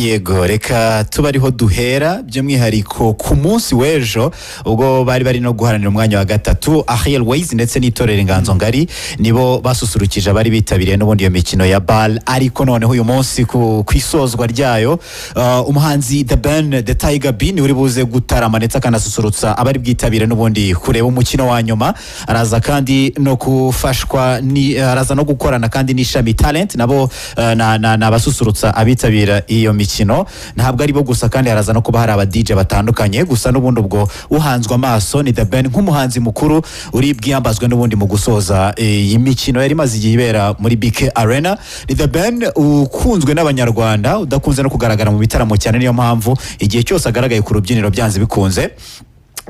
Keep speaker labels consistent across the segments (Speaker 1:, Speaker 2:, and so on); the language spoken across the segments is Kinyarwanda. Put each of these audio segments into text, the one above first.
Speaker 1: Yego reka tubariho duhera by'umwihariko ku munsi w'ejo ubwo bari no guharanira umwanya wa gatatu Ariel Wayz ndetse n'itorero Inganzo Ngari nibo basusurukije abari bitabiriye n'ubundi iyo mikino ya ball ariko noneho uyu munsi kwisozwa ryayo umuhanzi The Ben The Tiger B ni uri buze gutarama ndetse akanasusurutsa abari bwitabire n'ubundi kureba umukino wa nyuma araza kandi no kufashwa ni araza no gukorana kandi n'ishami talent nabo nabasusurutsa abitabira iyo mikino ntabwo ari bo gusa kandi haraza no kuba hari aba DJ batandukanye gusa n'ubundi ubwo uhanzwe amaso ni The Ben nk'umuhanzi mukuru uri bwiyambazwe n'ubundi mu gusoza iyi mikino yari maze igihe ibera muri BK Arena. Ni The Ben ukunzwe n'abanyarwanda udakunze no kugaragara mu bitaramo cyane niyo mpamvu igihe cyose agaragaye ku rubyiniro byanze bikunze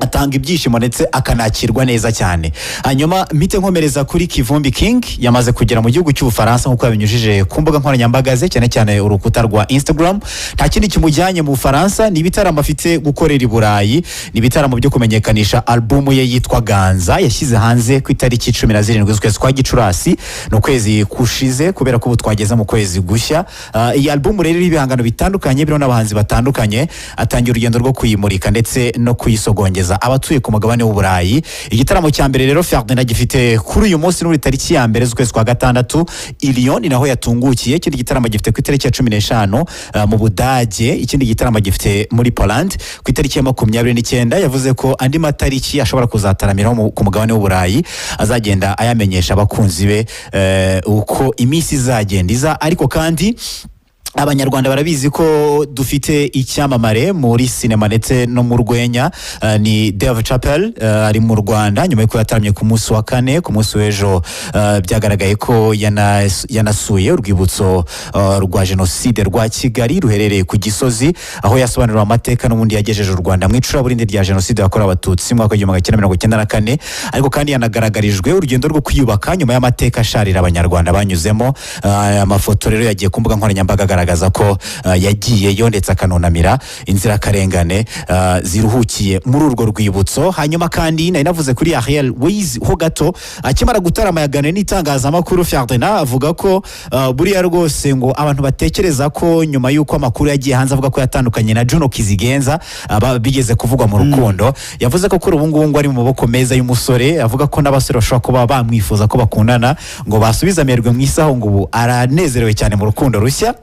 Speaker 1: atanga ibyishimo ndetse akanakirwa neza cyane. Hanyuma mite nkomereza kuri Kivumbi King yamaze kugera mu gihugu cy'Ubufaransa nkuko yabinyujije ku mbuga nkoranyambaga ze cyane urukuta rwa Instagram. Nta kindi kimujyanye mu Bufaransa ni ibitaramo afite gukorera i Burayi, ni ibitaramo byo kumenyekanisha album ye yitwa Ganza yashyize hanze ku itariki 17 z'ukwezi kwa Gicurasi no kwezi kushize kubera ko twageze mu kwezi gushya. Iyi album rero ibihangano bitandukanye biro n'abahanzi batandukanye atangira urugendo rwo kuyimurika ndetse no kuyisogongeza abatuye ku mugabane w'Uburayi. Igitaramo cya mbere rero Ferdinand gifite kuri uyu munsi n'uri tariki ya mbere z'ukwezi kwa gatandatu i Lyon naho yatungukiye. Ikindi gitaramo gifite ku itariki ya 15 mu Budage, ikindi gitaramo gifite muri Poland ku itariki ya 29. Yavuze ko andi matariki ashobora kuzataramira ku mugabane w'Uburayi azagenda ayamenyesha abakunzi be uko iminsi izagenda iza. Ariko kandi abanyarwanda barabizi ko dufite icyamamare muri sinema ndetse no mu rwenya ni Dave Chappelle ari mu Rwanda nyuma y'uko yataramye ku munsi wa kane ku munsi w'ejo. Byagaragaye ko yanasuye urwibutso rwa jenoside rwa Kigali ruherereye ku Gisozi aho yasobanurira amateka n'ubundi yagejeje u Rwanda mu icuraburindi rya jenoside yakorewe abatutsi mu mwaka wa 1994. Ariko kandi yanagaragarijwe urugendo rwo kwiyubaka nyuma y'amateka asharira abanyarwanda banyuzemo. Amafoto rero yagiye ku mbuga nkoranyambaga agaragaza ko yagiyeyo ndetse akanonamira inzirakarengane ziruhukiye muri urwo rwibutso. Hanyuma kandi nari navuze kuri Ariel Wayz ho gato akimara gutarama yaganiriye n'itangazamakuru. Ferdinand avuga ko buriya rwose ngo abantu batekereza ko nyuma y'uko amakuru yagiye hanze avuga ko yatandukanye na Juno Kizigenza bigeze kuvugwa mu rukundo, yavuze ko kuri ubu ngubu ari mu maboko meza y'umusore. Avuga ko n'abasore bashobora kuba bamwifuza ko bakundana ngo basubiza amerwe mu isaho ngo ubu aranezerewe cyane mu rukundo rushya.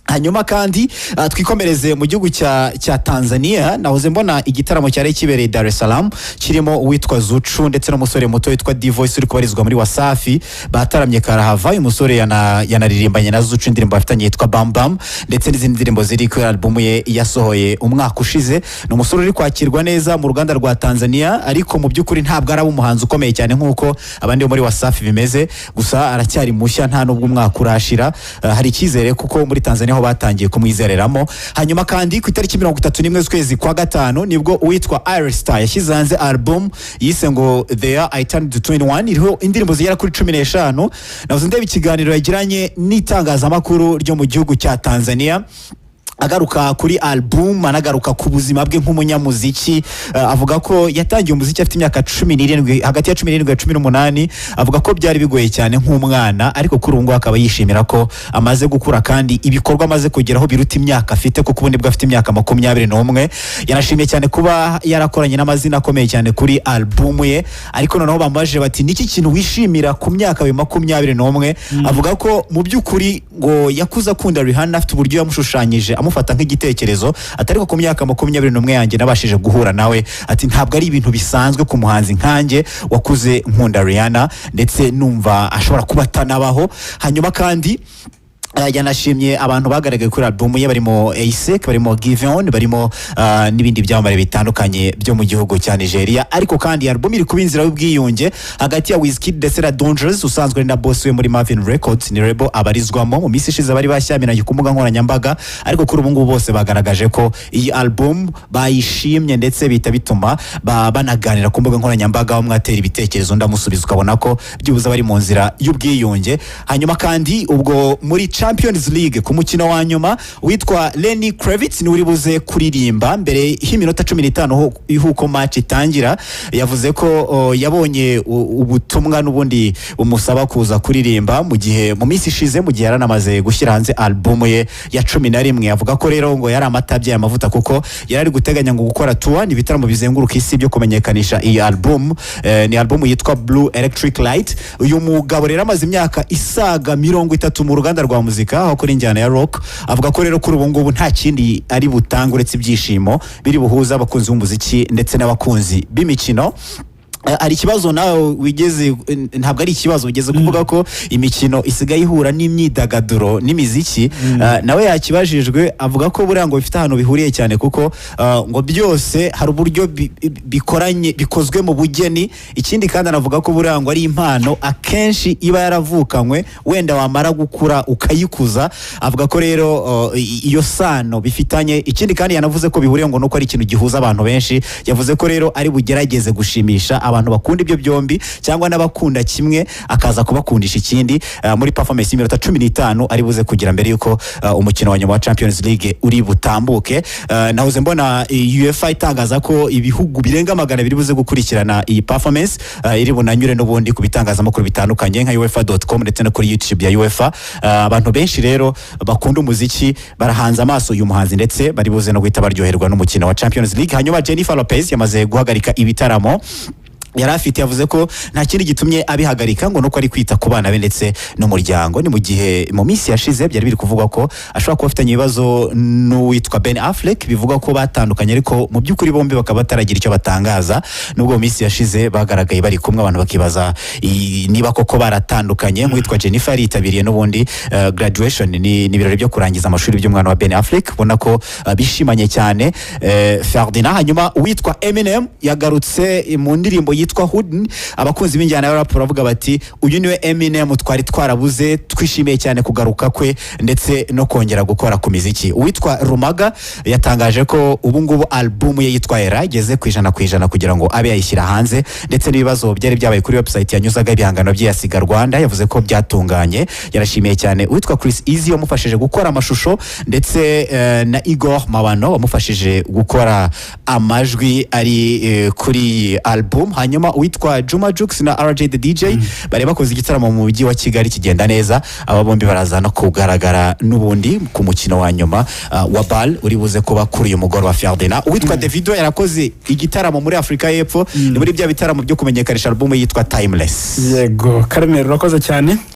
Speaker 1: Hanyuma kandi twikomereze mu gihugu cya Tanzania. Nahoze mbona igitaramo cyari kibereye Dar es Salaam kirimo uwitwa Zuchu ndetse n'umusore muto witwa D-Voice uri kubarizwa muri Wasafi. Bataramye karahava. Uyu musore yanaririmbanye na Zuchu indirimbo afitanye yitwa Bam Bam ndetse n'izindi ndirimbo ziri ku album ye yasohoye umwaka ushize. Ni umusore uri kwakirwa neza mu ruganda rwa Tanzania ariko mu by'ukuri ntabwo ari umuhanzi ukomeye cyane nk'uko abandi bo muri Wasafi bimeze, gusa aracyari mushya nta nubwo umwaka urashira. Hari icyizere kuko muri Tanzania aho batangiye kumwizereramo. Hanyuma kandi ku itariki 31 z'ukwezi kwa gatanu nibwo uwitwa Ariel yashyize hanze album yise ngo There I Turned to 21 iriho indirimbo zigera kuri 15. Navuze ndeba ikiganiro yagiranye n'itangazamakuru ryo mu gihugu cya Tanzania agaruka kuri album anagaruka ku buzima bwe nk'umunyamuziki. Avuga ko yatangiye umuziki afite imyaka 17 hagati ya 17 na 18. Avuga ko byari bigoye cyane nk'umwana ariko kuri ubu akaba yishimira ko amaze gukura kandi ibikorwa amaze kugeraho biruta imyaka afite kuko ubundi bwo afite imyaka 21. Yanashimiye cyane kuba yarakoranye n'amazina akomeye cyane kuri album ye ariko noneho bamaje bati niki kintu wishimira ku myaka 21. Avuga ko mu by'ukuri ngo yakuza akunda Rihanna afite uburyo yamushushanyije amufata nk'igitekerezo atariko ku myaka 21 yanjye nabashije guhura nawe. Ati ntabwo ari ibintu bisanzwe ku muhanzi nkanjye wakuze nkunda Rihanna ndetse numva ashobora kuba atanabaho. Hanyuma kandi yanashimye abantu bagaragaye kuri album ye barimo Asek, barimo Giveon, barimo n'ibindi byamamare bitandukanye byo mu gihugu cya Nigeria. Ariko kandi album iri kubinzira y'ubwiyunge hagati ya Wizkid ndetse na Dangerous usanzwe na boss we muri Marvin Records ni label abarizwamo. Mu minsi ishize bari bashyamiranye ku mbuga nkoranyambaga ariko kuri ubu ngubu bose bagaragaje ko iyi album bayishimye ndetse bita bituma banaganira ku mbuga nkoranyambaga bamwatera ibitekerezo ndamusubiza ukabona ko byibuza bari mu nzira y'ubwiyunge. Hanyuma kandi ubwo muri Champions League ku mukino wa nyuma witwa Lenny Kravitz ni uri buze kuririmba mbere y'iminota 15 ihuko match itangira. Yavuze ko yabonye ubutumwa n'ubundi umusaba kuza kuririmba mu gihe mu minsi ishize mu gihe yaranamaze gushyira hanze album ye ya 11. Avuga ko rero ngo yari amatabye y'amavuta kuko yari guteganya ngo gukora tour ni bitaramo bizenguruka isi byo kumenyekanisha iyi album. Ni album yitwa Blue Electric Light. Uyu mugabo rero amaze imyaka isaga 30 mu ruganda rwa muzika aho kuri njyana ya rock. Avuga ko rero kuri ubu ngubu nta kindi ari butanga uretse ibyishimo biri buhuza abakunzi b'umuziki ndetse n'abakunzi b'imikino. Ari kibazo nawe wigeze ntabwo ari ikibazo ugeze kuvuga ko imikino isigaye ihura n'imyidagaduro n'imiziki. Nawe yakibajijwe avuga ko buriya ngo bifite ahantu bihuriye cyane kuko ngo byose hari uburyo bikoranye bikozwe mu bugeni. Ikindi kandi anavuga ko buriya ngo ari impano akenshi iba yaravukanywe wenda wamara gukura ukayikuza. Avuga ko rero iyo sano bifitanye. Ikindi kandi yanavuze ko bihuriye ngo nuko ari ikintu gihuza abantu benshi. Yavuze ko rero ari bugerageze gushimisha abantu bakunda ibyo byombi cyangwa n'abakunda kimwe akaza kubakundisha ikindi muri performance y'iminota 15 ari buze kugira mbere yuko umukino wa nyuma wa Champions League uri butambuke. Nahoze mbona UEFA itangaza ko ibihugu birenga 100 biri buze gukurikirana iyi performance iri bunanyure n'ubundi ku bitangazamakuru bitandukanye nka uefa.com ndetse no kuri YouTube ya UEFA. Abantu benshi rero bakunda umuziki barahanze amaso uyu muhanzi ndetse bari buze no guhita baryoherwa n'umukino wa Champions League. Hanyuma Jennifer Lopez yamaze guhagarika ibitaramo yarafite. Yavuze ko nta kindi gitumye abihagarika ngo nuko ari kwita ku bana be ndetse n'umuryango. Ni mu gihe mu minsi yashize byari biri kuvuga ko ashobora kuba afitanye ibibazo n'uwitwa Ben Affleck. Bivuga ko batandukanye ariko mu by'ukuri bombi bakaba bataragira icyo batangaza. Nubwo mu minsi yashize bagaragaye bari kumwe abantu bakibaza niba koko baratandukanye. Nk'uwitwa Jennifer yitabiriye n'ubundi graduation ni ibirori byo kurangiza amashuri by'umwana wa Ben Affleck. Ubona ko bishimanye cyane. Ferdinand. Hanyuma uwitwa Eminem yagarutse mu ndirimbo yitwa Hood. Abakunzi b'injyana ya rap baravuga bati uyu niwe Eminem twari twarabuze. Twishimiye cyane kugaruka kwe ndetse no kongera gukora ku miziki. Uwitwa Rumaga yatangaje ko ubu ngubu album ye yitwa Yageze ku ijana kugira ngo abe yayishyira hanze ndetse n'ibibazo byari byabaye kuri website yanyuzaga ibihangano by'Yasiga Rwanda. Yavuze ko byatunganye. Yarashimiye cyane uwitwa Chris Easy wamufashije gukora amashusho ndetse na Igor Mabano wamufashije gukora amajwi ari kuri album. Hanyuma uwitwa Juma Jux na RJ the DJ bari bakoze igitaramo mu mujyi wa Kigali kigenda neza. Aba bombi baraza no kugaragara n'ubundi ku mukino wa nyuma wa BAL uri buze kuba kuri uyu mugoro wa Ferdinand. Uwitwa Davido yarakoze igitaramo muri Afrika y'Epfo. Ni muri bya bitaramo byo kumenyekanisha album yitwa Timeless.
Speaker 2: Yego Karemera urakoze cyane.